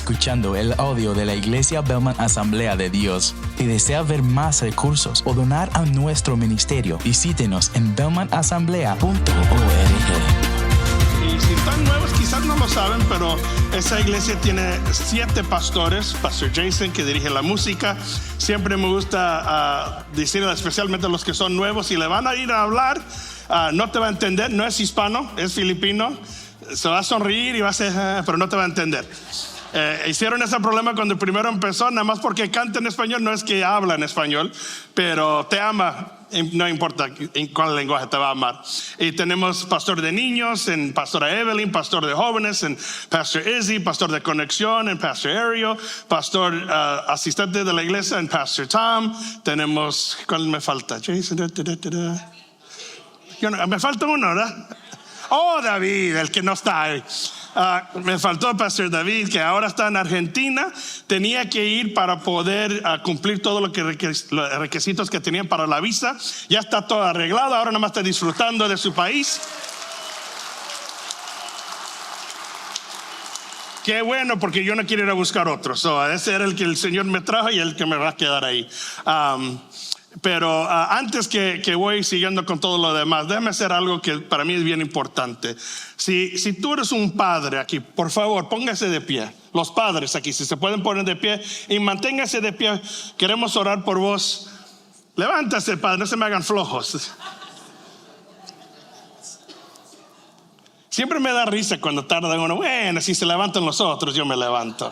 escuchando el audio de la Iglesia Belmont Asamblea de Dios. Si desea ver más recursos o donar a nuestro ministerio, visítenos en belmontasamblea.org. Y si están nuevos, quizás no lo saben, pero esa iglesia tiene 7 pastores. Pastor Jason, que dirige la música. Siempre me gusta decirle, especialmente a los que son nuevos, si le van a ir a hablar, no te va a entender. No es hispano, es filipino. Se va a sonreír y va a ser, pero no te va a entender. Hicieron ese problema cuando primero empezó, nada más porque canta en español, no es que habla en español, pero te ama. No importa en cuál lenguaje te va a amar. Y tenemos pastor de niños, en pastora Evelyn, pastor de jóvenes, en pastor Izzy, pastor de conexión, en pastor Ariel, pastor asistente de la iglesia, en pastor Tom. Tenemos, ¿cuál me falta? Jason, me falta uno, ¿verdad? Oh, David, el que no está ahí. Me faltó el pastor David, que ahora está en Argentina. Tenía que ir para poder cumplir todos los requisitos que tenían para la visa. Ya está todo arreglado, ahora nada más está disfrutando de su país. Qué bueno, porque yo no quiero ir a buscar otro. Ese era el que el Señor me trajo y el que me va a quedar ahí. Pero antes que voy siguiendo con todo lo demás, déjame hacer algo que para mí es bien importante. Si tú eres un padre aquí, por favor, póngase de pie. Los padres aquí, si se pueden poner de pie y manténgase de pie. Queremos orar por vos. Levántase, padre, no se me hagan flojos. Siempre me da risa cuando tarda uno. Bueno, si se levantan los otros, yo me levanto.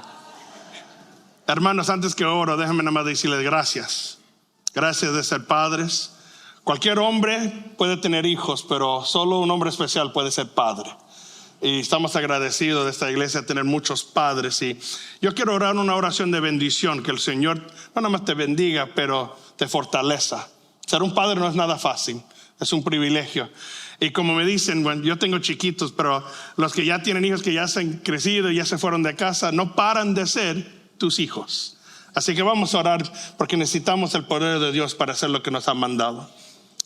Hermanos, antes que oro, déjenme nada más decirles gracias. Gracias de ser padres. Cualquier hombre puede tener hijos, pero solo un hombre especial puede ser padre. Y estamos agradecidos de esta iglesia tener muchos padres. Y yo quiero orar una oración de bendición, que el Señor no nada más te bendiga, pero te fortaleza. Ser un padre no es nada fácil, es un privilegio. Y como me dicen, bueno, yo tengo chiquitos, pero los que ya tienen hijos que ya se han crecido y ya se fueron de casa, no paran de ser tus hijos. Así que vamos a orar porque necesitamos el poder de Dios para hacer lo que nos ha mandado.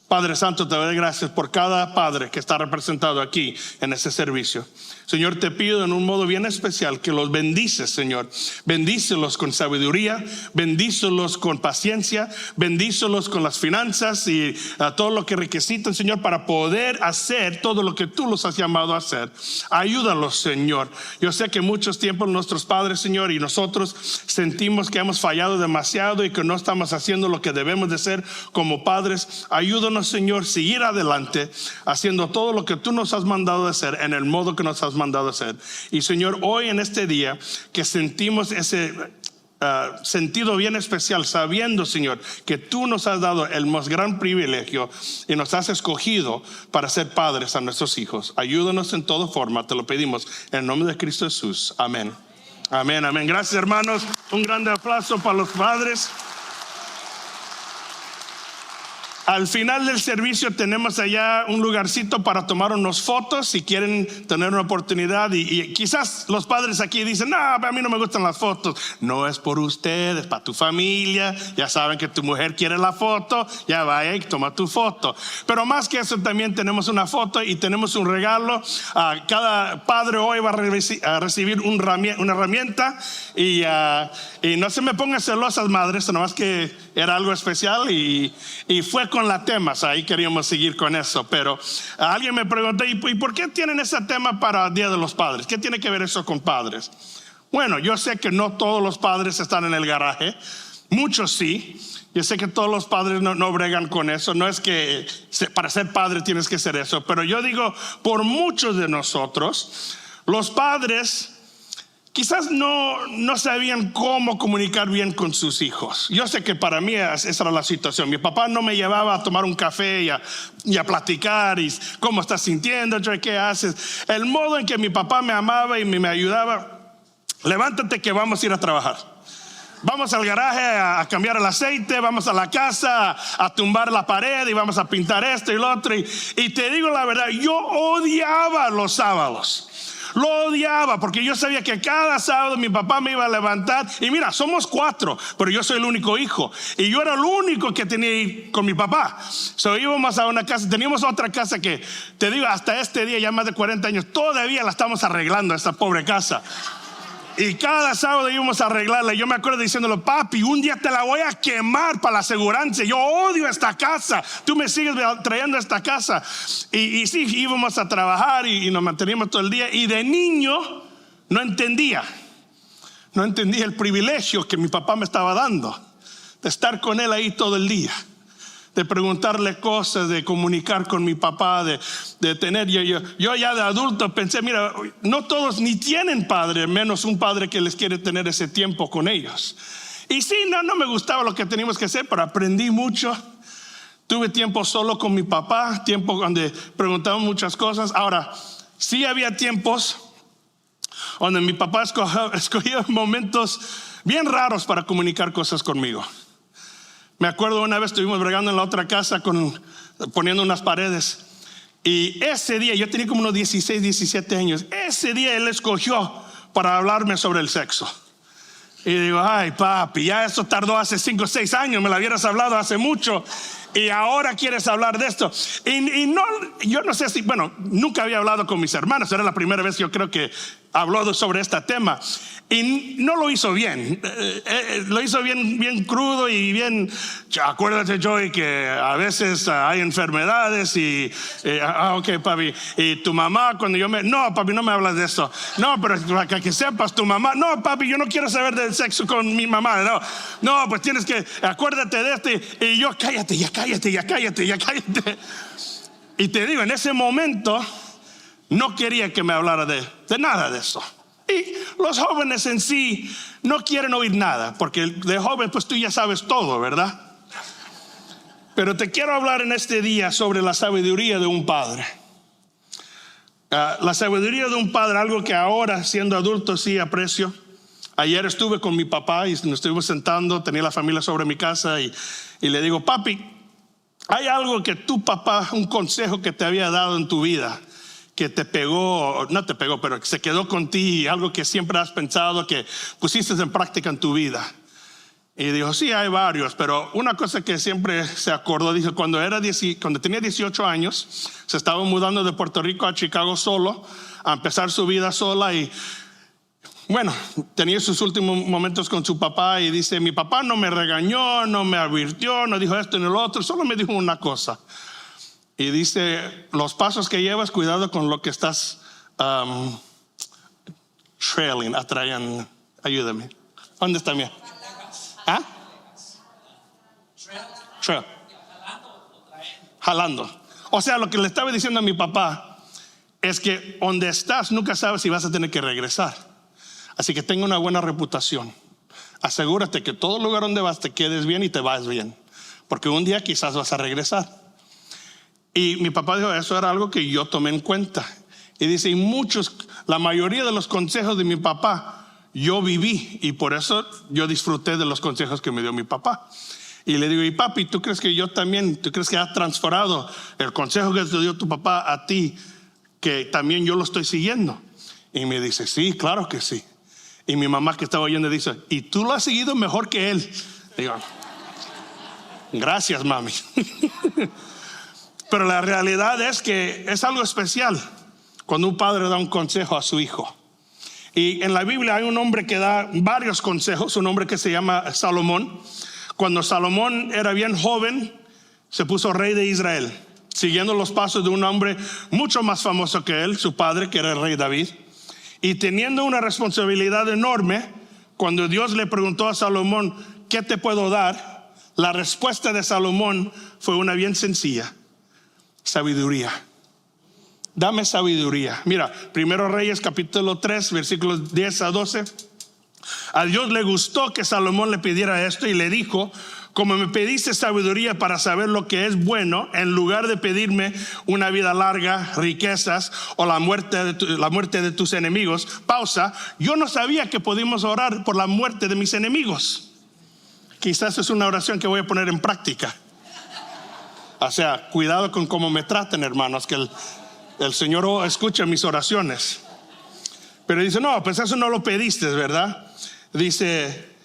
Padre Santo, te doy gracias por cada padre que está representado aquí en este servicio. Señor, te pido en un modo bien especial que los bendices, Señor. Bendícelos con sabiduría, bendícelos con paciencia, bendícelos con las finanzas y todo lo que requisitan, Señor, para poder hacer todo lo que tú los has llamado a hacer. Ayúdalos, Señor. Yo sé que muchos tiempos nuestros padres, Señor, y nosotros sentimos que hemos fallado demasiado y que no estamos haciendo lo que debemos de hacer como padres. Ayúdanos, Señor, seguir adelante haciendo todo lo que tú nos has mandado a hacer en el modo que nos has mandado a hacer. Y Señor, hoy en este día que sentimos ese sentido bien especial, sabiendo, Señor, que tú nos has dado el más gran privilegio y nos has escogido para ser padres a nuestros hijos. Ayúdanos en toda forma, te lo pedimos en el nombre de Cristo Jesús. Amén. Amén, amén. Gracias, hermanos. Un grande aplauso para los padres. Al final del servicio tenemos allá un lugarcito para tomar unas fotos si quieren tener una oportunidad y quizás los padres aquí dicen, no, a mí no me gustan las fotos. No es por ustedes, es para tu familia. Ya saben que tu mujer quiere la foto, ya vaya y toma tu foto. Pero más que eso también tenemos una foto y tenemos un regalo. Cada padre hoy va a recibir una herramienta y no se me pongan celosas, madres, nomás que era algo especial y fue con la temas, ahí queríamos seguir con eso, pero alguien me preguntó, ¿y por qué tienen ese tema para Día de los Padres? ¿Qué tiene que ver eso con padres? Bueno, yo sé que no todos los padres están en el garaje, muchos sí. Yo sé que todos los padres no bregan con eso, no es que para ser padre tienes que ser eso, pero yo digo, por muchos de nosotros, los padres quizás no sabían cómo comunicar bien con sus hijos. Yo sé que para mí esa era la situación. Mi papá no me llevaba a tomar un café y a platicar y cómo estás sintiendo, qué haces. El modo en que mi papá me amaba y me ayudaba, levántate que vamos a ir a trabajar. Vamos al garaje a cambiar el aceite, vamos a la casa a tumbar la pared y vamos a pintar esto y lo otro. Y te digo la verdad, yo odiaba los sábados. Lo odiaba porque yo sabía que cada sábado mi papá me iba a levantar. Y mira, somos 4, pero yo soy el único hijo. Y yo era el único que tenía que ir con mi papá. Íbamos a una casa, teníamos otra casa que, te digo, hasta este día, ya más de 40 años, todavía la estamos arreglando, esta pobre casa. Y cada sábado íbamos a arreglarla. Yo me acuerdo diciéndole, papi, un día te la voy a quemar para la aseguranza. Yo odio esta casa. Tú me sigues trayendo a esta casa. Y sí, íbamos a trabajar y nos manteníamos todo el día. Y de niño no entendía el privilegio que mi papá me estaba dando de estar con él ahí todo el día, de preguntarle cosas, de comunicar con mi papá, de tener. Yo ya de adulto pensé, mira, no todos ni tienen padre, menos un padre que les quiere tener ese tiempo con ellos. Y sí, no me gustaba lo que teníamos que hacer, pero aprendí mucho. Tuve tiempo solo con mi papá, tiempo donde preguntaba muchas cosas. Ahora, sí había tiempos donde mi papá escogía momentos bien raros para comunicar cosas conmigo. Me acuerdo una vez estuvimos bregando en la otra casa poniendo unas paredes. Y ese día, yo tenía como unos 16, 17 años. Ese día él escogió para hablarme sobre el sexo. Y digo, ay papi, ya eso tardó hace 5 o 6 años. Me lo hubieras hablado hace mucho. Y ahora quieres hablar de esto. Y no, yo no sé si, bueno, nunca había hablado con mis hermanos. Era la primera vez yo creo que habló sobre este tema. Y no lo hizo bien. Lo hizo bien crudo y bien. Acuérdate, Joey, que a veces hay enfermedades y ok, papi. Y tu mamá, cuando no, papi, no me hablas de eso. No, pero para que sepas, tu mamá. No, papi, yo no quiero saber del sexo con mi mamá. No, pues tienes que, acuérdate de este. Y yo, cállate. Y te digo, en ese momento no quería que me hablara de nada de eso. Y los jóvenes en sí no quieren oír nada, porque de joven pues tú ya sabes todo, ¿verdad? Pero te quiero hablar en este día sobre la sabiduría de un padre. La sabiduría de un padre, algo que ahora siendo adulto sí aprecio. Ayer estuve con mi papá y nos estuvimos sentando, tenía la familia sobre mi casa y le digo, papi, hay algo que tu papá, un consejo que te había dado en tu vida, que te pegó, no te pegó, pero que se quedó con ti, algo que siempre has pensado, que pusiste en práctica en tu vida. Y dijo, sí, hay varios, pero una cosa que siempre se acordó, dijo, cuando tenía 18 años, se estaba mudando de Puerto Rico a Chicago solo, a empezar su vida sola y bueno, tenía sus últimos momentos con su papá y dice, mi papá no me regañó, no me advirtió, no dijo esto ni lo otro, solo me dijo una cosa. Y dice, los pasos que llevas, cuidado con lo que estás atrayendo. Ayúdame. ¿Dónde está mi? ¿Ah? Trail. Jalando. O sea, lo que le estaba diciendo a mi papá es que donde estás nunca sabes si vas a tener que regresar. Así que tenga una buena reputación. Asegúrate que todo lugar donde vas te quedes bien y te vas bien. Porque un día quizás vas a regresar. Y mi papá dijo, eso era algo que yo tomé en cuenta. Y dice, la mayoría de los consejos de mi papá, yo viví. Y por eso yo disfruté de los consejos que me dio mi papá. Y le digo, y papi, ¿tú crees que tú crees que has transformado el consejo que te dio tu papá a ti, que también yo lo estoy siguiendo? Y me dice, sí, claro que sí. Y mi mamá que estaba oyendo dice, y tú lo has seguido mejor que él. Digo, gracias, mami. Pero la realidad es que es algo especial cuando un padre da un consejo a su hijo. Y en la Biblia hay un hombre que da varios consejos, un hombre que se llama Salomón. Cuando Salomón era bien joven, se puso rey de Israel, siguiendo los pasos de un hombre mucho más famoso que él, su padre, que era el rey David. Y teniendo una responsabilidad enorme, cuando Dios le preguntó a Salomón, ¿qué te puedo dar? La respuesta de Salomón fue una bien sencilla. Sabiduría. Dame sabiduría. Mira, 1 Reyes capítulo 3 versículos 10 a 12. A Dios le gustó que Salomón le pidiera esto y le dijo, como me pediste sabiduría para saber lo que es bueno, en lugar de pedirme una vida larga, riquezas o la muerte de tus enemigos. Pausa. Yo no sabía que podíamos orar por la muerte de mis enemigos. Quizás es una oración que voy a poner en práctica. O sea, cuidado con cómo me traten, hermanos, que el Señor escucha mis oraciones. Pero dice, no, pues eso no lo pediste, ¿verdad? Dice,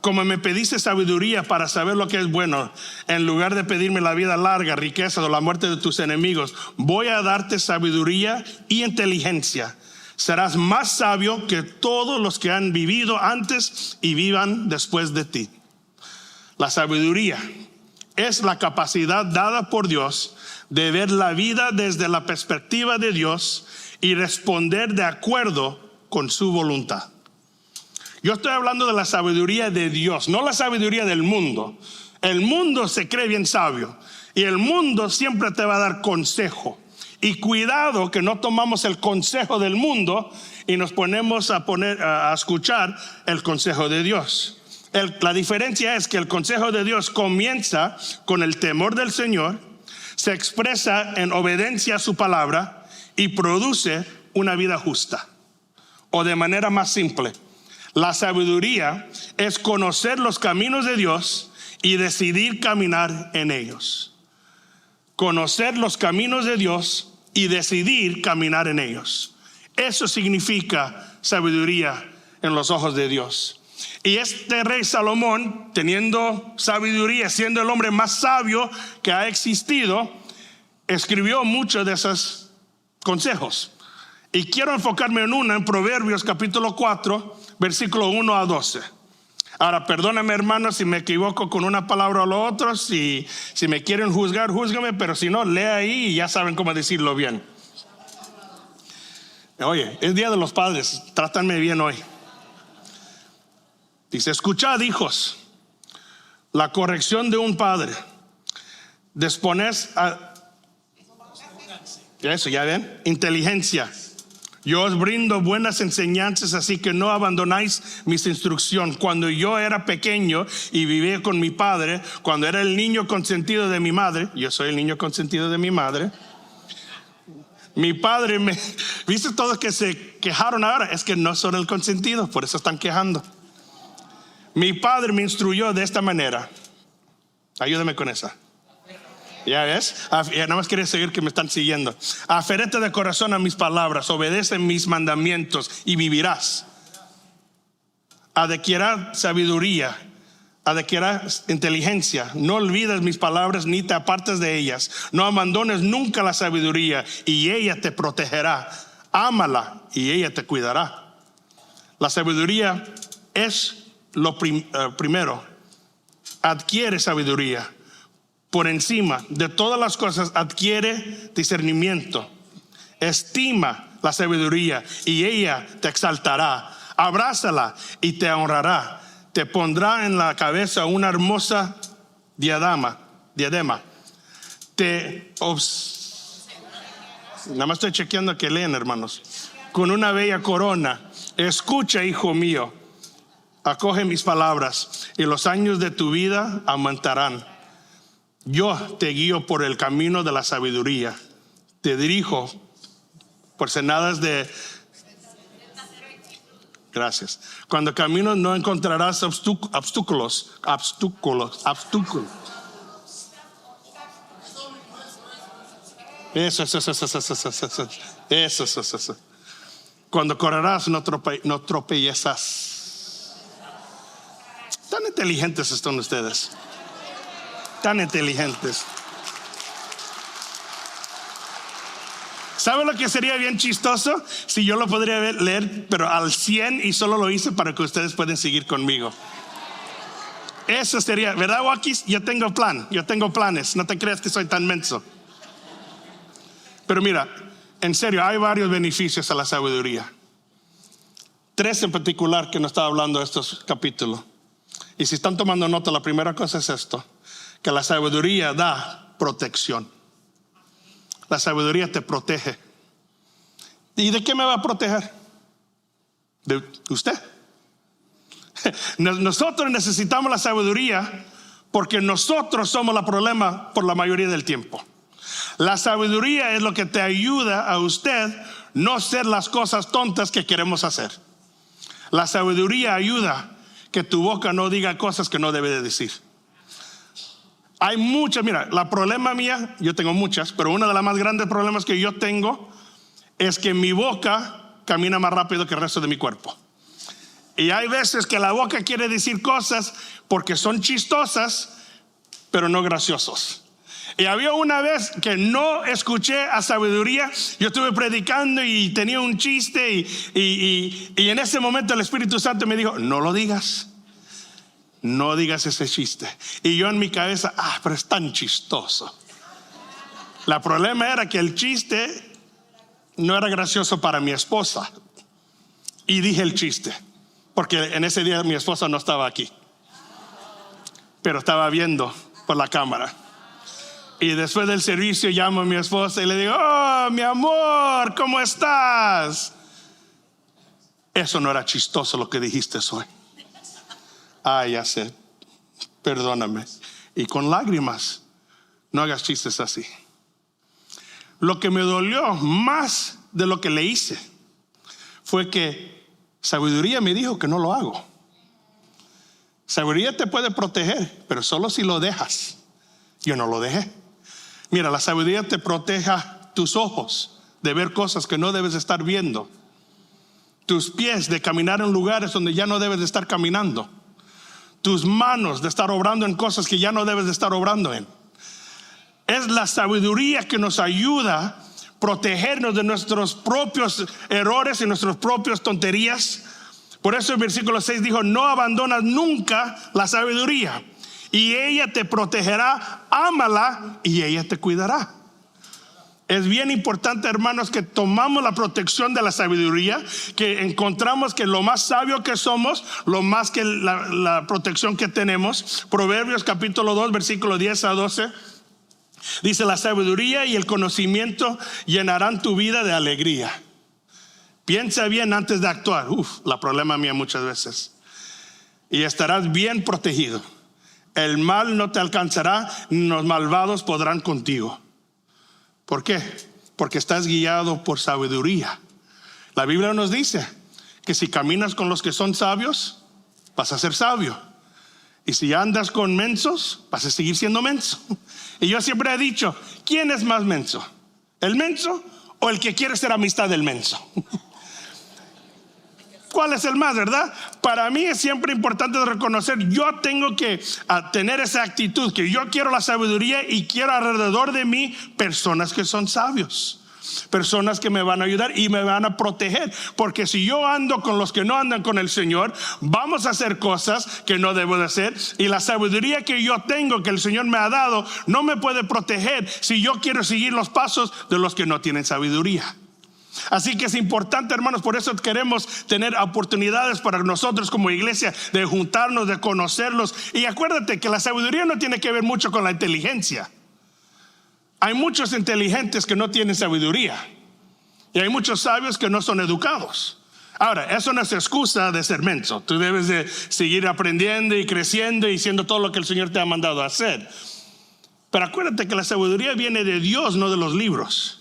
como me pediste sabiduría para saber lo que es bueno, en lugar de pedirme la vida larga, riqueza o la muerte de tus enemigos, voy a darte sabiduría y inteligencia. Serás más sabio que todos los que han vivido antes y vivan después de ti. La sabiduría es la capacidad dada por Dios de ver la vida desde la perspectiva de Dios y responder de acuerdo con su voluntad. Yo estoy hablando de la sabiduría de Dios, no la sabiduría del mundo. El mundo se cree bien sabio y el mundo siempre te va a dar consejo. Y cuidado que no tomamos el consejo del mundo y nos ponemos a escuchar el consejo de Dios. La diferencia es que el consejo de Dios comienza con el temor del Señor, se expresa en obediencia a su palabra y produce una vida justa. O de manera más simple, la sabiduría es conocer los caminos de Dios y decidir caminar en ellos. Conocer los caminos de Dios y decidir caminar en ellos. Eso significa sabiduría en los ojos de Dios. Y este rey Salomón, teniendo sabiduría, siendo el hombre más sabio que ha existido, escribió muchos de esos consejos. Y quiero enfocarme en Proverbios capítulo 4, versículo 1 a 12. Ahora, perdóname, hermano, si me equivoco con una palabra o lo otro. Si me quieren juzgar, júzgame, pero si no, lea ahí y ya saben cómo decirlo bien. Oye, es Día de los Padres, trátanme bien hoy. Dice, escuchad, hijos, la corrección de un padre. Disponed a... Eso, ¿ya ven? Inteligencia. Yo os brindo buenas enseñanzas, así que no abandonáis mis instrucciones. Cuando yo era pequeño y vivía con mi padre, cuando era el niño consentido de mi madre, yo soy el niño consentido de mi madre. Mi padre ¿viste todos que se quejaron ahora? Es que no son el consentido, por eso están quejando. Mi padre me instruyó de esta manera. Ayúdame con esa. ¿Ya ves? Ya nada más quería seguir que me están siguiendo. Aferrate de corazón a mis palabras, obedece mis mandamientos y vivirás. Adquirirás sabiduría, adquirirás inteligencia. No olvides mis palabras ni te apartes de ellas. No abandones nunca la sabiduría y ella te protegerá. Ámala y ella te cuidará. La sabiduría es lo primero. Adquiere sabiduría. Por encima de todas las cosas, adquiere discernimiento. Estima la sabiduría y ella te exaltará. Abrázala y te honrará. Te pondrá en la cabeza una hermosa diadema. Nada más estoy chequeando que leen, hermanos. Con una bella corona. Escucha, hijo mío. Acoge mis palabras y los años de tu vida aumentarán. Yo te guío por el camino de la sabiduría. Te dirijo por sendas de... Gracias. Cuando caminas no encontrarás obstáculos. Eso. Cuando correrás no tropezarás. Tan inteligentes están ustedes. Tan inteligentes. ¿Sabe lo que sería bien chistoso? Si yo lo podría leer, pero al 100 y solo lo hice para que ustedes puedan seguir conmigo. Eso sería, ¿verdad, Wakis? Yo tengo planes. No te creas que soy tan menso. Pero mira, en serio, hay varios beneficios a la sabiduría. 3 en particular que nos está hablando de estos capítulos. Y si están tomando nota, la primera cosa es esto: que la sabiduría da protección. La sabiduría te protege. ¿Y de qué me va a proteger? De usted. Nosotros necesitamos la sabiduría porque nosotros somos el problema por la mayoría del tiempo. La sabiduría es lo que te ayuda a usted no hacer las cosas tontas que queremos hacer. La sabiduría ayuda que tu boca no diga cosas que no debe de decir. Hay muchas, mira, la problema mía, yo tengo muchas, pero uno de los más grandes problemas que yo tengo es que mi boca camina más rápido que el resto de mi cuerpo. Y hay veces que la boca quiere decir cosas porque son chistosas, pero no graciosos. Y había una vez que no escuché a sabiduría. Yo estuve predicando y tenía un chiste y en ese momento el Espíritu Santo me dijo: no lo digas. No digas ese chiste. Y yo en mi cabeza, pero es tan chistoso. El problema era que el chiste no era gracioso para mi esposa. Y dije el chiste, porque en ese día mi esposa no estaba aquí, pero estaba viendo por la cámara. Y después del servicio llamo a mi esposa y le digo: oh, mi amor, ¿cómo estás? Eso no era chistoso lo que dijiste hoy. Ya sé, perdóname. Y con lágrimas, no hagas chistes así. Lo que me dolió más de lo que le hice fue que sabiduría me dijo que no lo hago. Sabiduría te puede proteger, pero solo si lo dejas. Yo no lo dejé. Mira, la sabiduría te proteja tus ojos de ver cosas que no debes estar viendo, tus pies de caminar en lugares donde ya no debes de estar caminando, tus manos de estar obrando en cosas que ya no debes de estar obrando en. Es la sabiduría que nos ayuda a protegernos de nuestros propios errores y nuestras propias tonterías. Por eso el versículo 6 dijo: no abandonas nunca la sabiduría, y ella te protegerá. Ámala y ella te cuidará. Es bien importante, hermanos, que tomamos la protección de la sabiduría, que encontramos que lo más sabio que somos, lo más que la protección que tenemos. Proverbios capítulo 2 versículo 10 a 12 dice: la sabiduría y el conocimiento llenarán tu vida de alegría. Piensa bien antes de actuar. La problema mía muchas veces. Y estarás bien protegido. El mal no te alcanzará, ni los malvados podrán contigo. ¿Por qué? Porque estás guiado por sabiduría. La Biblia nos dice que si caminas con los que son sabios, vas a ser sabio. Y si andas con mensos, vas a seguir siendo menso. Y yo siempre he dicho: ¿quién es más menso? ¿El menso o el que quiere ser amistad del menso? ¿Cuál es el más, verdad? Para mí es siempre importante reconocer: yo tengo que tener esa actitud, que yo quiero la sabiduría y quiero alrededor de mí personas que son sabios, personas que me van a ayudar y me van a proteger. Porque si yo ando con los que no andan con el Señor, vamos a hacer cosas que no debo de hacer. Y la sabiduría que yo tengo, que el Señor me ha dado, no me puede proteger si yo quiero seguir los pasos de los que no tienen sabiduría. Así que es importante, hermanos, por eso queremos tener oportunidades para nosotros como iglesia de juntarnos, de conocerlos. Y acuérdate que la sabiduría no tiene que ver mucho con la inteligencia. Hay muchos inteligentes que no tienen sabiduría, y hay muchos sabios que no son educados. Ahora, eso no es excusa de ser menso. Tú debes de seguir aprendiendo y creciendo y siendo todo lo que el Señor te ha mandado a hacer. Pero acuérdate que la sabiduría viene de Dios, no de los libros.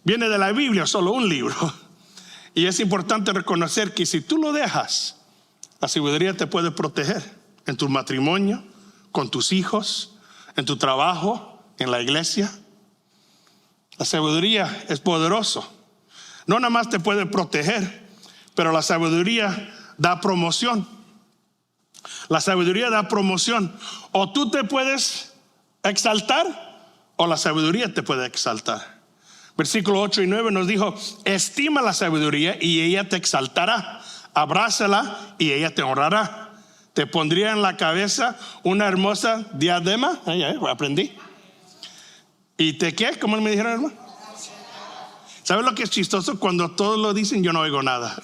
Viene de la Biblia, solo un libro. Y es importante reconocer que si tú lo dejas, la sabiduría te puede proteger en tu matrimonio, con tus hijos, en tu trabajo, en la iglesia. La sabiduría es poderoso. No nada más te puede proteger, pero la sabiduría da promoción. La sabiduría da promoción. O tú te puedes exaltar, o la sabiduría te puede exaltar. Versículo 8 y 9 nos dijo: estima la sabiduría y ella te exaltará. Abrázala y ella te honrará. Te pondría en la cabeza una hermosa diadema. Aprendí. ¿Y te qué? ¿Cómo me dijeron, hermano? ¿Sabes lo que es chistoso? Cuando todos lo dicen, yo no oigo nada.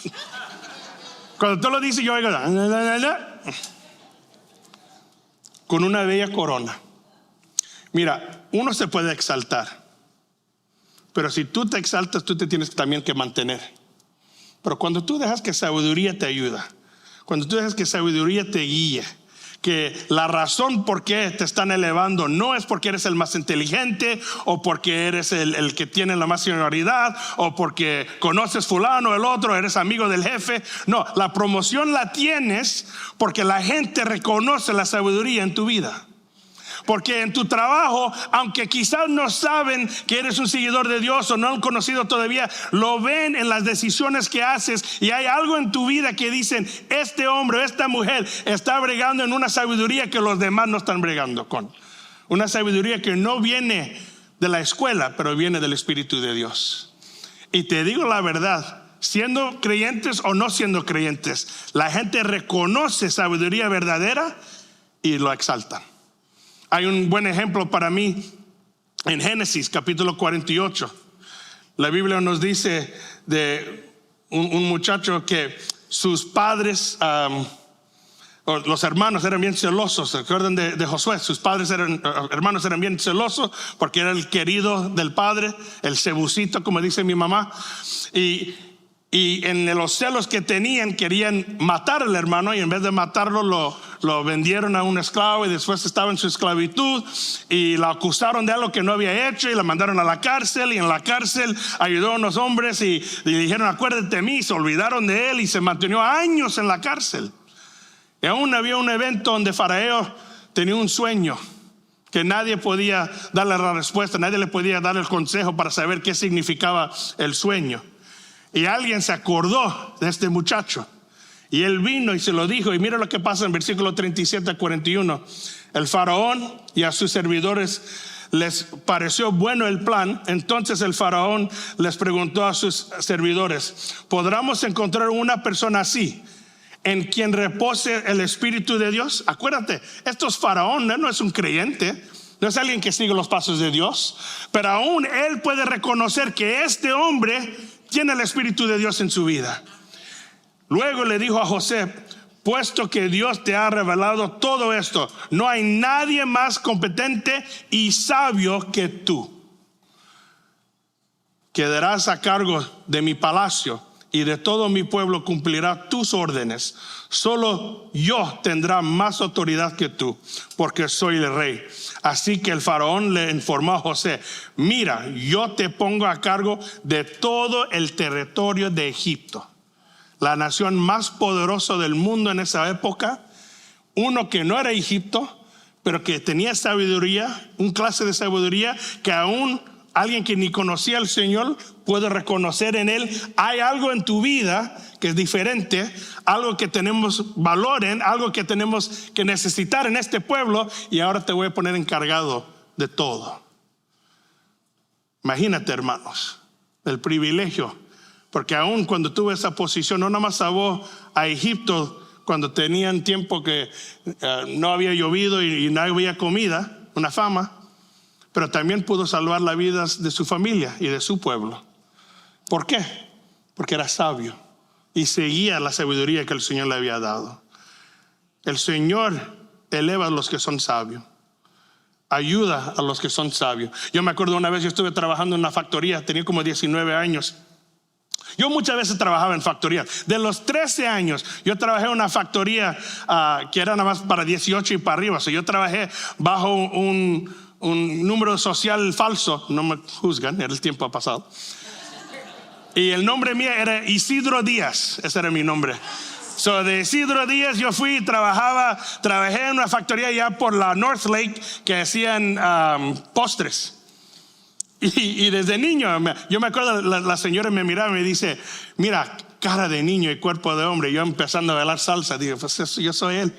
Cuando todos lo dicen, yo oigo nada. Con una bella corona. Mira, uno se puede exaltar, pero si tú te exaltas, tú te tienes también que mantener. Pero cuando tú dejas que sabiduría te ayuda, cuando tú dejas que sabiduría te guíe, que la razón por qué te están elevando no es porque eres el más inteligente, o porque eres el que tiene la más senioridad, o porque conoces fulano, el otro, eres amigo del jefe. No, la promoción la tienes porque la gente reconoce la sabiduría en tu vida. Porque en tu trabajo, aunque quizás no saben que eres un seguidor de Dios o no han conocido todavía, lo ven en las decisiones que haces, y hay algo en tu vida que dicen: este hombre o esta mujer está bregando en una sabiduría que los demás no están bregando con. Una sabiduría que no viene de la escuela, pero viene del Espíritu de Dios. Y te digo la verdad, siendo creyentes o no siendo creyentes, la gente reconoce sabiduría verdadera y lo exaltan. Hay un buen ejemplo para mí en Génesis capítulo 48. La Biblia nos dice de un muchacho que sus padres, los hermanos eran bien celosos. ¿Se acuerdan de Josué? Sus hermanos eran bien celosos porque era el querido del padre, el cebucito, como dice mi mamá. Y en los celos que tenían, querían matar al hermano, y en vez de matarlo lo vendieron a un esclavo, y después estaba en su esclavitud y la acusaron de algo que no había hecho y la mandaron a la cárcel, y en la cárcel ayudó a unos hombres y le dijeron acuérdate de mí, se olvidaron de él y se mantenió años en la cárcel. Y aún había un evento donde Faraón tenía un sueño que nadie podía darle la respuesta, nadie le podía dar el consejo para saber qué significaba el sueño. Y alguien se acordó de este muchacho, y él vino y se lo dijo. Y mira lo que pasa en versículo 37 a 41. El faraón y a sus servidores les pareció bueno el plan. Entonces el faraón les preguntó a sus servidores: ¿podremos encontrar una persona así, en quien repose el Espíritu de Dios? Acuérdate, esto es faraón, no es un creyente, no es alguien que sigue los pasos de Dios, pero aún él puede reconocer que este hombre tiene el Espíritu de Dios en su vida. Luego le dijo a José: puesto que Dios te ha revelado todo esto, no hay nadie más competente y sabio que tú. Quedarás a cargo de mi palacio, y de todo mi pueblo cumplirá tus órdenes. Solo yo tendrá más autoridad que tú, porque soy el rey. Así que el faraón le informó a José: mira, yo te pongo a cargo de todo el territorio de Egipto, la nación más poderosa del mundo en esa época. Uno que no era Egipto, pero que tenía sabiduría, un clase de sabiduría que aún alguien que ni conocía al Señor puede reconocer en él. Hay algo en tu vida que es diferente, algo que tenemos valor en, algo que tenemos que necesitar en este pueblo, y ahora te voy a poner encargado de todo. Imagínate, hermanos, el privilegio, porque aún cuando tuve esa posición, no nada más salvó a Egipto cuando tenían tiempo que no había llovido y no había comida, una fama, pero también pudo salvar las vidas de su familia y de su pueblo. ¿Por qué? Porque era sabio y seguía la sabiduría que el Señor le había dado. El Señor eleva a los que son sabios, ayuda a los que son sabios. Yo me acuerdo una vez, yo estuve trabajando en una factoría, tenía como 19 años. Yo muchas veces trabajaba en factorías. De los 13 años, yo trabajé en una factoría que era nada más para 18 y para arriba. O sea, yo trabajé bajo un número social falso. No me juzgan, era el tiempo pasado. Y el nombre mío era Isidro Díaz. Ese era mi nombre. De Isidro Díaz yo fui y trabajé en una factoría ya por la North Lake que hacían postres. Y desde niño, yo me acuerdo, la señora me miraba y me dice: mira, cara de niño y cuerpo de hombre. Yo empezando a bailar salsa, digo, pues eso, yo soy él.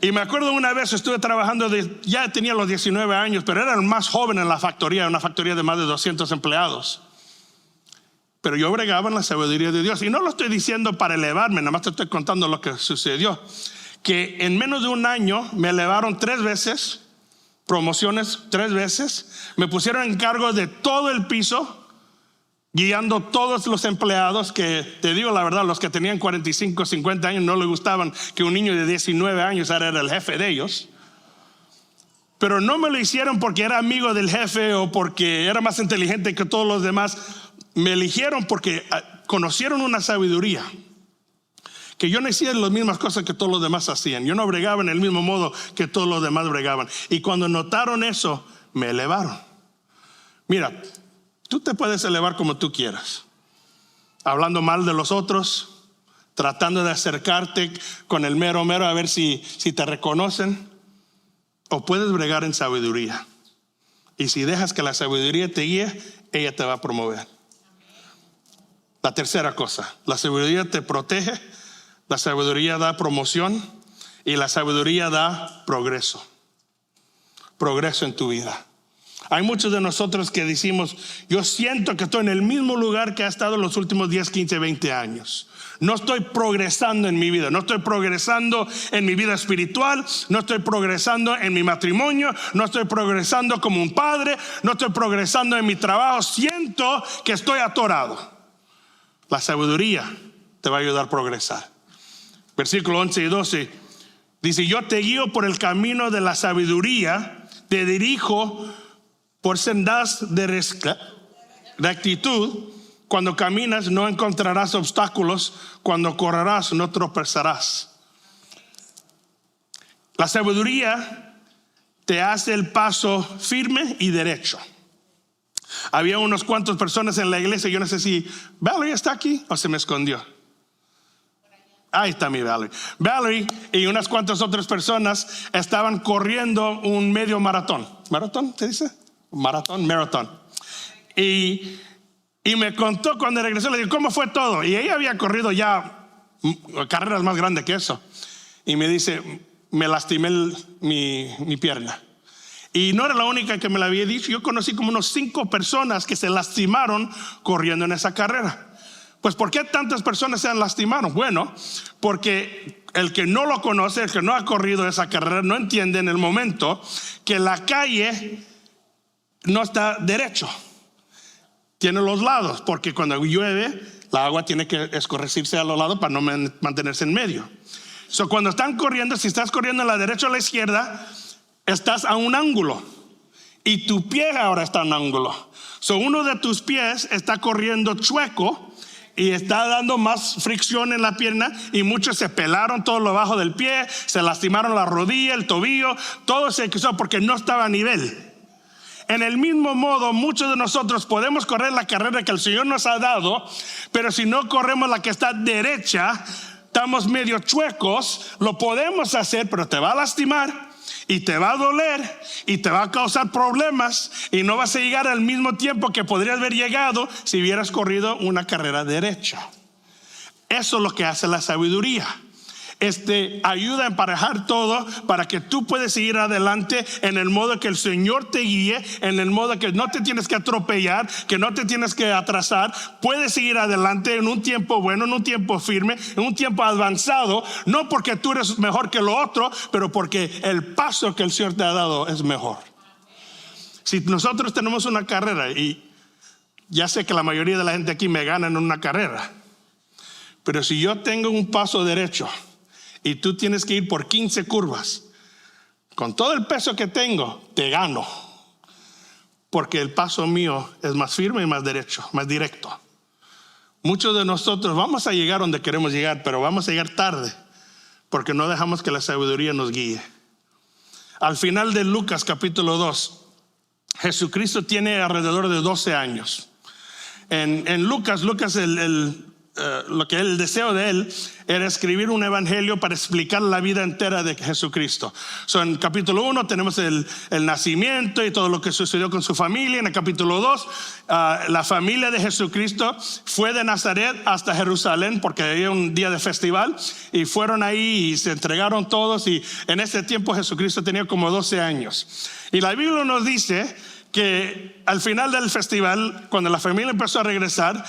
Y me acuerdo una vez estuve trabajando, ya tenía los 19 años, pero era el más joven en la factoría, una factoría de más de 200 empleados. Pero yo bregaba en la sabiduría de Dios. Y no lo estoy diciendo para elevarme, nada más te estoy contando lo que sucedió. Que en menos de un año me elevaron 3 veces, promociones 3 veces. Me pusieron en cargo de todo el piso, guiando todos los empleados, que te digo la verdad, los que tenían 45, 50 años no les gustaban que un niño de 19 años era el jefe de ellos. Pero no me lo hicieron porque era amigo del jefe o porque era más inteligente que todos los demás. Me eligieron porque conocieron una sabiduría, que yo no hacía las mismas cosas que todos los demás hacían. Yo no bregaba en el mismo modo que todos los demás bregaban. Y cuando notaron eso, me elevaron. Mira, tú te puedes elevar como tú quieras, hablando mal de los otros, tratando de acercarte con el mero a ver si te reconocen, o puedes bregar en sabiduría. Y si dejas que la sabiduría te guíe, ella te va a promover. La tercera cosa, la sabiduría te protege, la sabiduría da promoción y la sabiduría da progreso. progreso en tu vida. Hay muchos de nosotros que decimos, yo siento que estoy en el mismo lugar que he estado en los últimos 10, 15, 20 años. No estoy progresando en mi vida, no estoy progresando en mi vida espiritual, no estoy progresando en mi matrimonio, no estoy progresando como un padre, no estoy progresando en mi trabajo. Siento que estoy atorado. La sabiduría te va a ayudar a progresar. Versículo 11 y 12 dice, yo te guío por el camino de la sabiduría, te dirijo por sendas de rectitud. Cuando caminas no encontrarás obstáculos, cuando correrás no tropezarás. La sabiduría te hace el paso firme y derecho. Había unos cuantos personas en la iglesia, yo no sé si Valerie está aquí o se me escondió. Ahí está mi Valerie. Valerie y unas cuantas otras personas estaban corriendo un medio maratón. ¿Maratón se dice? Maratón. Y me contó cuando regresó, le dije, ¿cómo fue todo? Y ella había corrido ya carreras más grandes que eso. Y me dice, me lastimé mi pierna. Y no era la única que me la había dicho. Yo conocí como unos 5 personas que se lastimaron corriendo en esa carrera. Pues ¿por qué tantas personas se han lastimado? Bueno, porque el que no lo conoce, el que no ha corrido esa carrera, no entiende en el momento que la calle no está derecho. Tiene los lados, porque cuando llueve, la agua tiene que escurrirse a los lados para no mantenerse en medio. Cuando están corriendo, si estás corriendo a la derecha o a la izquierda, estás a un ángulo. Y tu pie ahora está a un ángulo. Uno de tus pies está corriendo chueco y está dando más fricción en la pierna. Y muchos se pelaron todo lo bajo del pie, se lastimaron la rodilla, el tobillo. Todo se quitó porque no estaba a nivel. En el mismo modo, muchos de nosotros podemos correr la carrera que el Señor nos ha dado, pero si no corremos la que está derecha, estamos medio chuecos. Lo podemos hacer, pero te va a lastimar y te va a doler y te va a causar problemas y no vas a llegar al mismo tiempo que podrías haber llegado si hubieras corrido una carrera derecha. Eso es lo que hace la sabiduría. Ayuda a emparejar todo para que tú puedas seguir adelante en el modo que el Señor te guíe, en el modo que no te tienes que atropellar, que no te tienes que atrasar. Puedes seguir adelante en un tiempo bueno, en un tiempo firme, en un tiempo avanzado, no porque tú eres mejor que lo otro, pero porque el paso que el Señor te ha dado es mejor. Si nosotros tenemos una carrera, y ya sé que la mayoría de la gente aquí me gana en una carrera, pero si yo tengo un paso derecho y tú tienes que ir por 15 curvas, con todo el peso que tengo, te gano. Porque el paso mío es más firme y más derecho, más directo. Muchos de nosotros vamos a llegar donde queremos llegar, pero vamos a llegar tarde, porque no dejamos que la sabiduría nos guíe. Al final de Lucas capítulo 2, Jesucristo tiene alrededor de 12 años. En Lucas lo que el deseo de él era escribir un evangelio para explicar la vida entera de Jesucristo. En capítulo 1 tenemos el nacimiento y todo lo que sucedió con su familia. En el capítulo 2 la familia de Jesucristo fue de Nazaret hasta Jerusalén porque había un día de festival y fueron ahí y se entregaron todos, y en ese tiempo Jesucristo tenía como 12 años. Y la Biblia nos dice que al final del festival, cuando la familia empezó a regresar,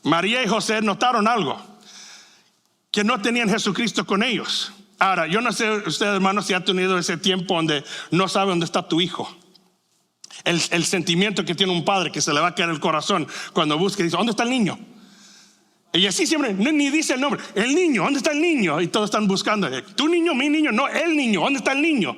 María y José notaron algo, que no tenían Jesucristo con ellos. Ahora, yo no sé usted, hermano, si ha tenido ese tiempo donde no sabe dónde está tu hijo. El sentimiento que tiene un padre, que se le va a caer el corazón cuando busca y dice, ¿dónde está el niño? Y así siempre, ni dice el nombre. El niño, ¿dónde está el niño? Y todos están buscando. Tu niño, mi niño, no, el niño, ¿dónde está el niño?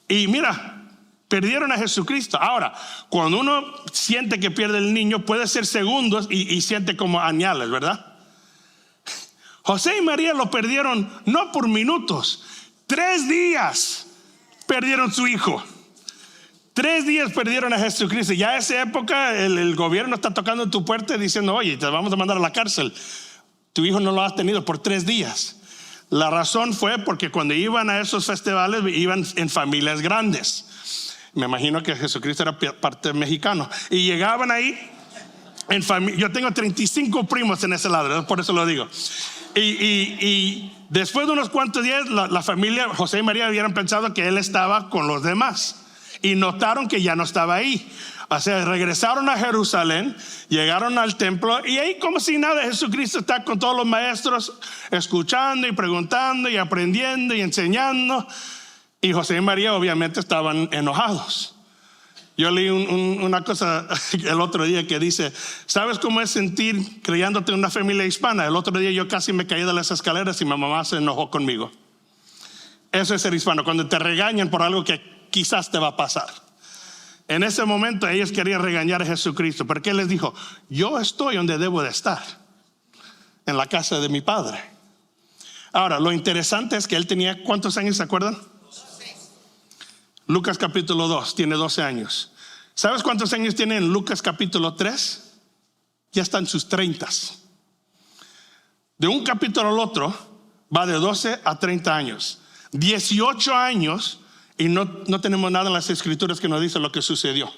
Y mira, perdieron a Jesucristo. Ahora, cuando uno siente que pierde el niño, puede ser segundos y siente como añales, ¿verdad? José y María lo perdieron no por minutos, 3 días perdieron su hijo. 3 días perdieron a Jesucristo. Ya en esa época el gobierno está tocando tu puerta diciendo, oye, te vamos a mandar a la cárcel. Tu hijo no lo has tenido por 3 días. La razón fue porque cuando iban a esos festivales iban en familias grandes. Me imagino que Jesucristo era parte mexicano. Y llegaban ahí en familia. Yo tengo 35 primos en ese lado, por eso lo digo. Y después de unos cuantos días, la familia, José y María, habían pensado que él estaba con los demás. Y notaron que ya no estaba ahí. O sea, regresaron a Jerusalén, llegaron al templo y ahí como si nada, Jesucristo está con todos los maestros, escuchando y preguntando y aprendiendo y enseñando. Y José y María obviamente estaban enojados. Yo leí una cosa el otro día que dice, ¿sabes cómo es sentir creyéndote en una familia hispana? El otro día yo casi me caí de las escaleras y mi mamá se enojó conmigo. Eso es ser hispano, cuando te regañan por algo que quizás te va a pasar. En ese momento ellos querían regañar a Jesucristo, porque Él les dijo, yo estoy donde debo de estar, en la casa de mi Padre. Ahora, lo interesante es que Él tenía, ¿cuántos años se acuerdan? 12. Lucas capítulo 2, tiene 12 años. ¿Sabes cuántos años tiene en Lucas capítulo 3? Ya está en sus 30. De un capítulo al otro va de 12 a 30 años. 18 años. Y no tenemos nada en las escrituras que nos dice lo que sucedió.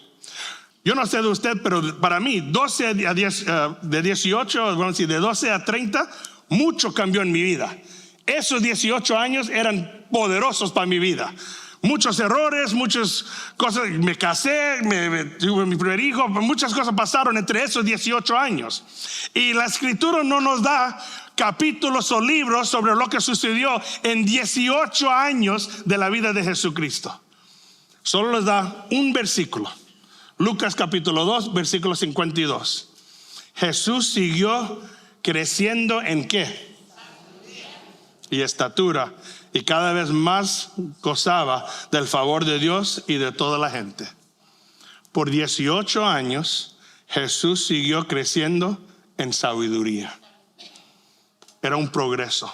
Yo no sé de usted, pero para mí 12 a 10, de 18, vamos a decir, de 12 a 30, mucho cambió en mi vida. Esos 18 años eran poderosos para mi vida. Muchos errores, muchas cosas. Me casé, tuve mi primer hijo, muchas cosas pasaron entre esos 18 años. Y la escritura no nos da capítulos o libros sobre lo que sucedió en 18 años de la vida de Jesucristo. Solo les da un versículo. Lucas capítulo 2, versículo 52. Jesús siguió creciendo ¿en qué? Y estatura. Y cada vez más gozaba del favor de Dios y de toda la gente. Por 18 años Jesús siguió creciendo en sabiduría. Era un progreso.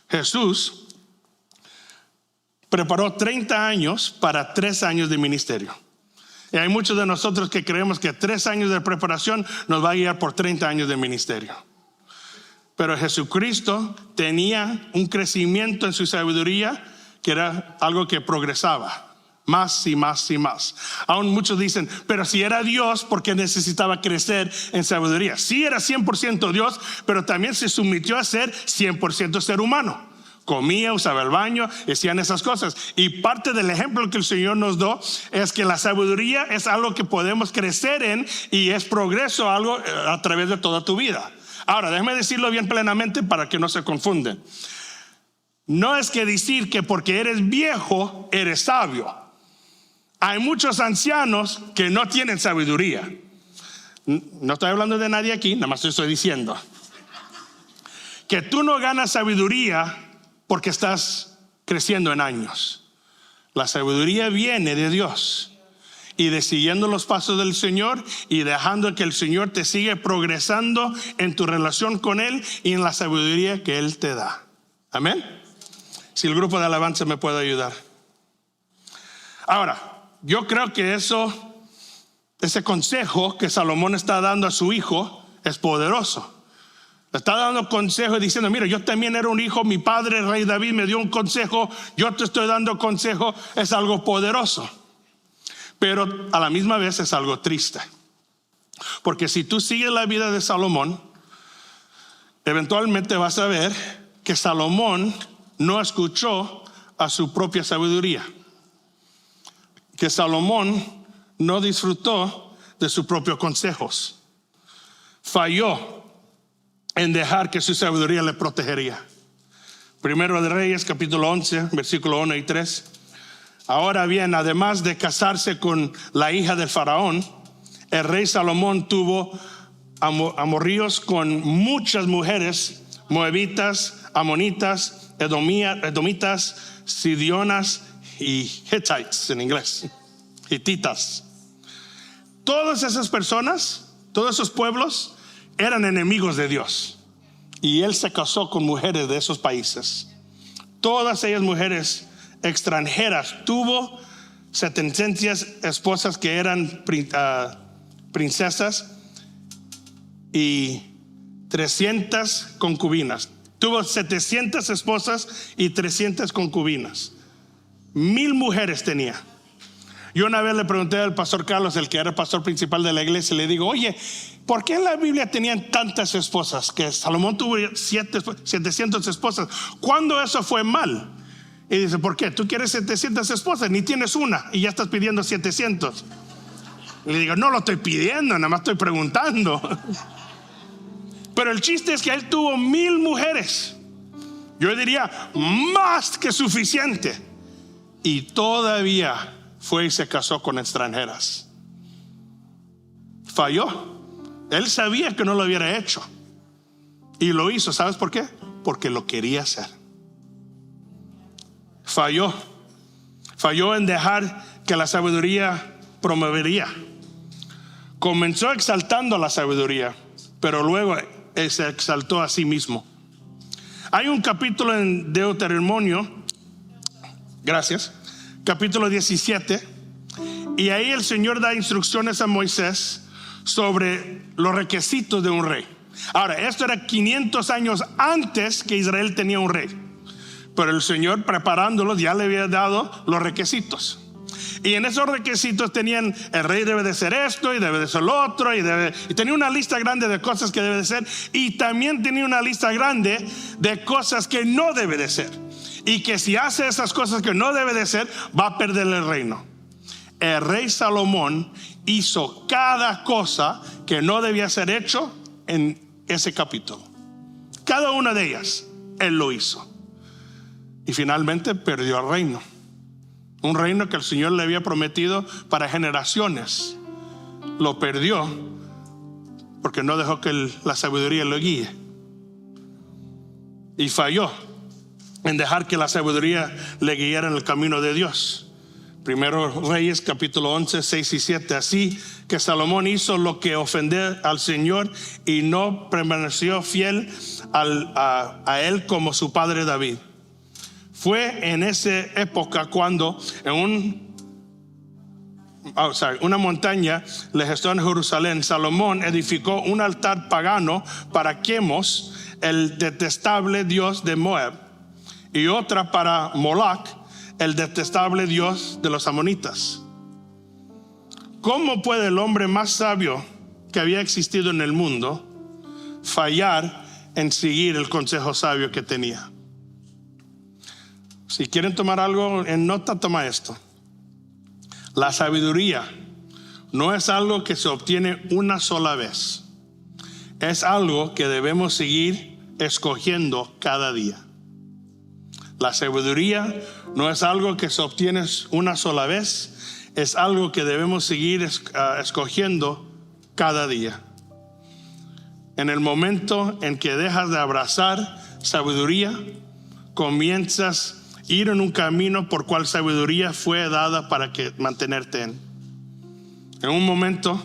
Jesús preparó 30 años para 3 años de ministerio. Y hay muchos de nosotros que creemos que 3 años de preparación nos va a guiar por 30 años de ministerio. Pero Jesucristo tenía un crecimiento en su sabiduría que era algo que progresaba. Más y más y más. Aún muchos dicen, pero si era Dios, ¿por qué necesitaba crecer en sabiduría? Sí era 100% Dios, pero también se sometió a ser 100% ser humano. Comía, usaba el baño, hacían esas cosas. Y parte del ejemplo que el Señor nos dio es que la sabiduría es algo que podemos crecer en y es progreso algo a través de toda tu vida. Ahora, déjame decirlo bien plenamente para que no se confunden. No es que decir que porque eres viejo, eres sabio. Hay muchos ancianos que no tienen sabiduría. No estoy hablando de nadie aquí, nada más estoy diciendo que tú no ganas sabiduría porque estás creciendo en años. La sabiduría viene de Dios y de siguiendo los pasos del Señor y dejando que el Señor te siga progresando en tu relación con Él y en la sabiduría que Él te da. Amén. Si el grupo de alabanza me puede ayudar. Ahora, yo creo que ese consejo que Salomón está dando a su hijo es poderoso. Le está dando consejo y diciendo, mira, yo también era un hijo, mi padre, el rey David, me dio un consejo, yo te estoy dando consejo, es algo poderoso. Pero a la misma vez es algo triste. Porque si tú sigues la vida de Salomón, eventualmente vas a ver que Salomón no escuchó a su propia sabiduría. Que Salomón no disfrutó de sus propios consejos. Falló en dejar que su sabiduría le protegería. Primero de Reyes, capítulo 11, versículo 1 y 3. Ahora bien, además de casarse con la hija del faraón, el rey Salomón tuvo amoríos con muchas mujeres, moabitas, amonitas, edomitas, sidionas y Hittites en inglés, hititas. Todas esas personas, todos esos pueblos eran enemigos de Dios. Y él se casó con mujeres de esos países. Todas ellas mujeres extranjeras. Tuvo 700 esposas que eran princesas y 300 concubinas. Tuvo 700 esposas y 300 concubinas. 1000 mujeres tenía. Yo una vez le pregunté al pastor Carlos, el que era el pastor principal de la iglesia, le digo, oye, ¿por qué en la Biblia tenían tantas esposas? Que Salomón tuvo 700 esposas. ¿Cuándo eso fue mal? Y dice, ¿por qué? Tú quieres 700 esposas, ni tienes una y ya estás pidiendo 700. Y le digo, no lo estoy pidiendo, nada más estoy preguntando. Pero el chiste es que él tuvo 1000 mujeres. Yo diría, más que suficiente. Y todavía fue y se casó con extranjeras. Falló. Él sabía que no lo hubiera hecho y lo hizo. ¿Sabes por qué? Porque lo quería hacer. Falló en dejar que la sabiduría promovería. Comenzó exaltando la sabiduría, pero luego se exaltó a sí mismo. Hay un capítulo en Deuteronomio, capítulo 17, y ahí el Señor da instrucciones a Moisés sobre los requisitos de un rey. Ahora, esto era 500 años antes que Israel tenía un rey, pero el Señor, preparándolos, ya le había dado los requisitos. Y en esos requisitos tenían, el rey debe de ser esto y debe de ser lo otro, y tenía una lista grande de cosas que debe de ser, y también tenía una lista grande de cosas que no debe de ser, y que si hace esas cosas que no debe de ser, va a perder el reino. El rey Salomón hizo cada cosa que no debía ser hecho en ese capítulo. Cada una de ellas él lo hizo, y finalmente perdió el reino. Un reino que el Señor le había prometido para generaciones. Lo perdió porque no dejó que la sabiduría lo guíe. Y falló en dejar que la sabiduría le guiara en el camino de Dios. Primero Reyes capítulo 11, 6 y 7. Así que Salomón hizo lo que ofendió al Señor y no permaneció fiel a él como su padre David. Fue en esa época cuando en una montaña lejos en Jerusalén, Salomón edificó un altar pagano para Quemos, el detestable dios de Moab, y otra para Moloch, el detestable dios de los amonitas. ¿Cómo puede el hombre más sabio que había existido en el mundo fallar en seguir el consejo sabio que tenía? Si quieren tomar algo en nota, toma esto. La sabiduría no es algo que se obtiene una sola vez. Es algo que debemos seguir escogiendo cada día. La sabiduría no es algo que se obtiene una sola vez. Es algo que debemos seguir escogiendo cada día. En el momento en que dejas de abrazar sabiduría, comienzas ir en un camino por cual sabiduría fue dada para que mantenerte en un momento.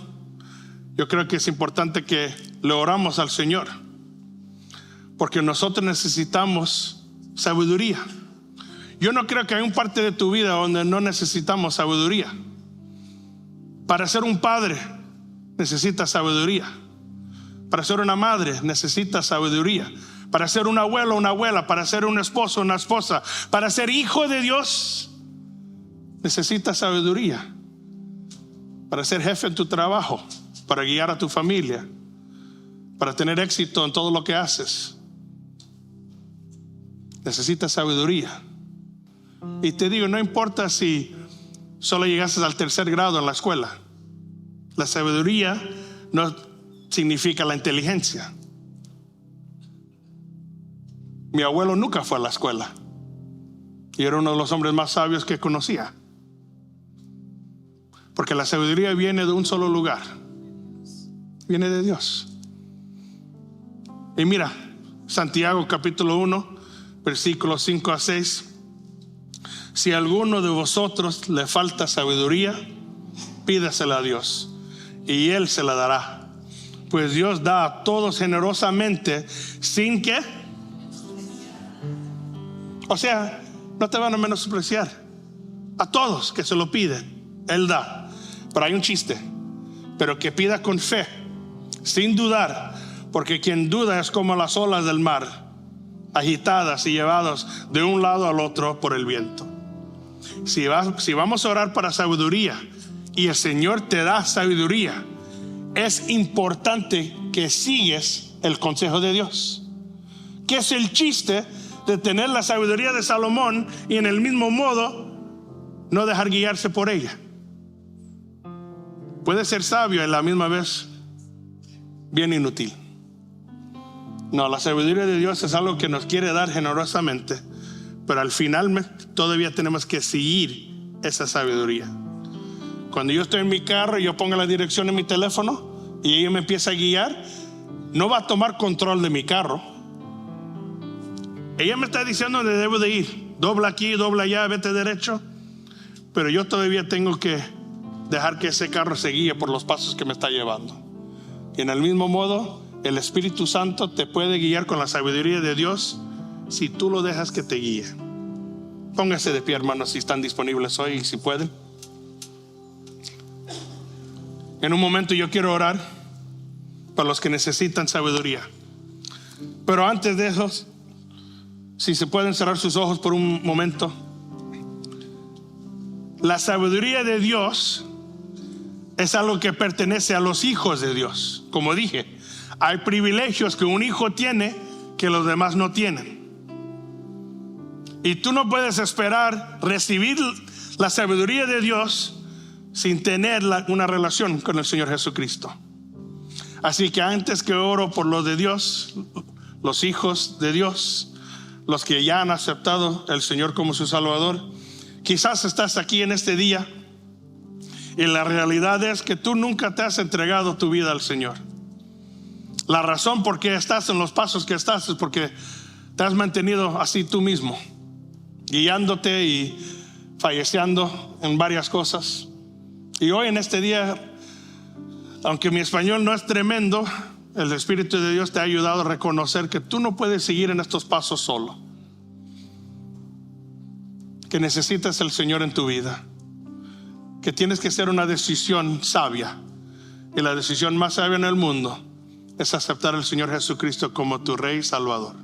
Yo creo que es importante que le oramos al Señor, porque nosotros necesitamos sabiduría. Yo no creo que hay un parte de tu vida donde no necesitamos sabiduría. Para ser un padre necesitas sabiduría. Para ser una madre necesitas sabiduría. Para ser un abuelo, una abuela, para ser un esposo, una esposa, para ser hijo de Dios, necesitas sabiduría. Para ser jefe en tu trabajo, para guiar a tu familia, para tener éxito en todo lo que haces, necesitas sabiduría. Y te digo, no importa si solo llegaste al 3er grado en la escuela. La sabiduría no significa la inteligencia. Mi abuelo nunca fue a la escuela y era uno de los hombres más sabios que conocía, porque la sabiduría viene de un solo lugar, viene de Dios. Y mira, Santiago capítulo 1 versículos 5 a 6. Si a alguno de vosotros le falta sabiduría, pídasela a Dios y Él se la dará, pues Dios da a todos generosamente sin que, o sea, no te van a menospreciar. A todos que se lo piden, Él da. Pero hay un chiste: pero que pida con fe, sin dudar, porque quien duda es como las olas del mar, agitadas y llevadas de un lado al otro por el viento. Si vamos a orar para sabiduría y el Señor te da sabiduría, es importante que sigues el consejo de Dios. ¿Qué es el chiste de tener la sabiduría de Salomón y en el mismo modo no dejar guiarse por ella? Puede ser sabio y a la misma vez bien inútil. No, la sabiduría de Dios es algo que nos quiere dar generosamente, pero al final todavía tenemos que seguir esa sabiduría. Cuando yo estoy en mi carro y yo pongo la dirección en mi teléfono y ella me empieza a guiar, no va a tomar control de mi carro. Ella me está diciendo dónde debo de ir. Dobla aquí, dobla allá, vete derecho. Pero yo todavía tengo que dejar que ese carro se guíe por los pasos que me está llevando. Y en el mismo modo, el Espíritu Santo te puede guiar con la sabiduría de Dios si tú lo dejas que te guíe. Pónganse de pie, hermanos, si están disponibles hoy y si pueden. En un momento yo quiero orar para los que necesitan sabiduría. Pero antes de eso, si se pueden cerrar sus ojos por un momento. La sabiduría de Dios es algo que pertenece a los hijos de Dios. Como dije, hay privilegios que un hijo tiene que los demás no tienen. Y tú no puedes esperar recibir la sabiduría de Dios sin tener una relación con el Señor Jesucristo. Así que antes que oro por los de Dios, los hijos de Dios, los que ya han aceptado al Señor como su Salvador, quizás estás aquí en este día y la realidad es que tú nunca te has entregado tu vida al Señor. La razón por qué estás en los pasos que estás es porque te has mantenido así tú mismo, guiándote y falleciendo en varias cosas. Y hoy en este día, aunque mi español no es tremendo, el Espíritu de Dios te ha ayudado a reconocer que tú no puedes seguir en estos pasos solo, que necesitas el Señor en tu vida, que tienes que hacer una decisión sabia. Y la decisión más sabia en el mundo es aceptar al Señor Jesucristo como tu Rey y Salvador.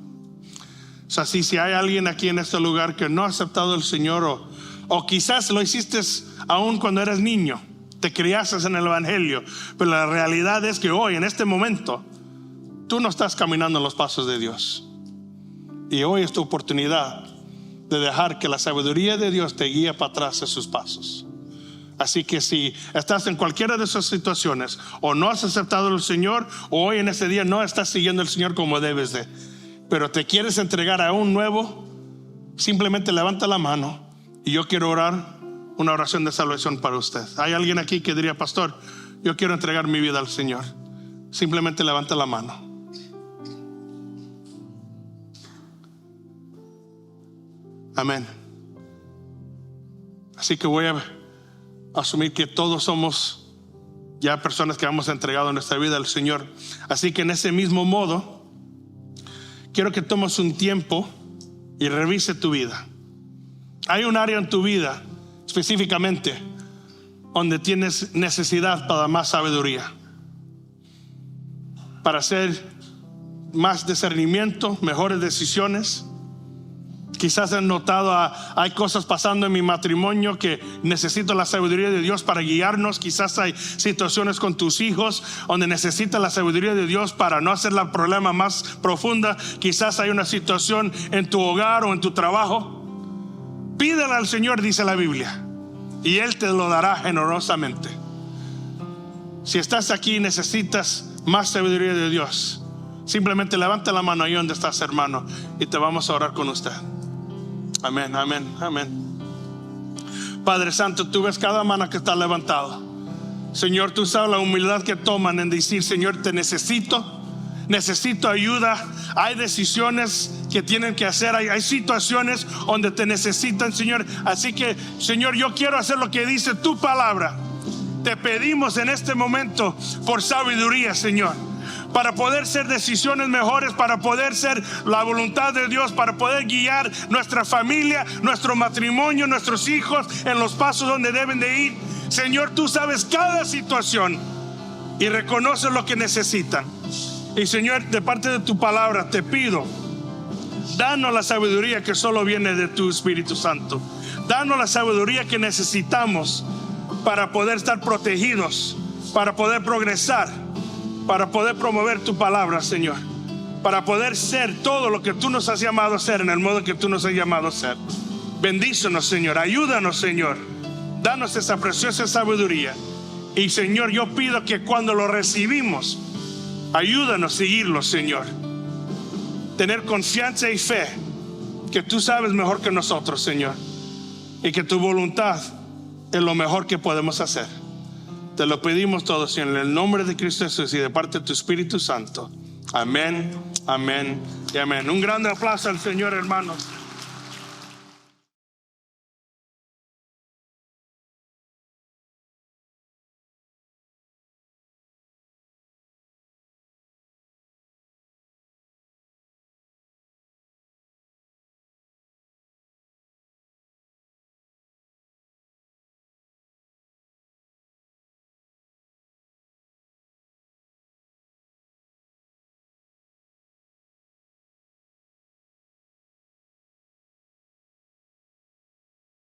O sea, si hay alguien aquí en este lugar que no ha aceptado al Señor, o quizás lo hiciste aún cuando eras niño, te criaste en el Evangelio, pero la realidad es que hoy, en este momento, tú no estás caminando en los pasos de Dios. Y hoy es tu oportunidad de dejar que la sabiduría de Dios te guíe para atrás de sus pasos. Así que si estás en cualquiera de esas situaciones, o no has aceptado al Señor, o hoy en este día no estás siguiendo al Señor como debes de, pero te quieres entregar a un nuevo, simplemente levanta la mano y yo quiero orar una oración de salvación para usted. ¿Hay alguien aquí que diría: pastor, yo quiero entregar mi vida al Señor? Simplemente levanta la mano. Amén. Así que voy a asumir que todos somos ya personas que hemos entregado nuestra vida al Señor. Así que en ese mismo modo, quiero que tomes un tiempo y revise tu vida. Hay un área en tu vida específicamente donde tienes necesidad para más sabiduría, para hacer más discernimiento, mejores decisiones. Quizás has notado, hay cosas pasando en mi matrimonio que necesito la sabiduría de Dios para guiarnos. Quizás hay situaciones con tus hijos donde necesitas la sabiduría de Dios para no hacer el problema más profunda. Quizás hay una situación en tu hogar o en tu trabajo. Pídele al Señor, dice la Biblia, y Él te lo dará generosamente. Si estás aquí y necesitas más sabiduría de Dios, simplemente levanta la mano ahí donde estás, hermano, y te vamos a orar con usted. Amén, amén, amén. Padre Santo, tú ves cada mano que está levantado. Señor, tú sabes la humildad que toman en decir: Señor, te necesito ayuda. Hay decisiones que tienen que hacer, hay situaciones donde te necesitan, Señor. Así que, Señor, yo quiero hacer lo que dice tu palabra. Te pedimos en este momento por sabiduría, Señor, para poder hacer decisiones mejores, para poder ser la voluntad de Dios, para poder guiar nuestra familia, nuestro matrimonio, nuestros hijos en los pasos donde deben de ir. Señor, tú sabes cada situación y reconoces lo que necesitan. Y Señor, de parte de tu palabra te pido, danos la sabiduría que solo viene de tu Espíritu Santo. Danos la sabiduría que necesitamos para poder estar protegidos, para poder progresar, para poder promover tu palabra, Señor, para poder ser todo lo que tú nos has llamado a ser en el modo que tú nos has llamado a ser. Bendícenos, Señor, ayúdanos, Señor, danos esa preciosa sabiduría. Y Señor, yo pido que cuando lo recibimos, ayúdanos a seguirlo, Señor. Tener confianza y fe que tú sabes mejor que nosotros, Señor, y que tu voluntad es lo mejor que podemos hacer. Te lo pedimos todo, Señor, en el nombre de Cristo Jesús y de parte de tu Espíritu Santo. Amén, amén y amén. Un grande aplauso al Señor, hermanos.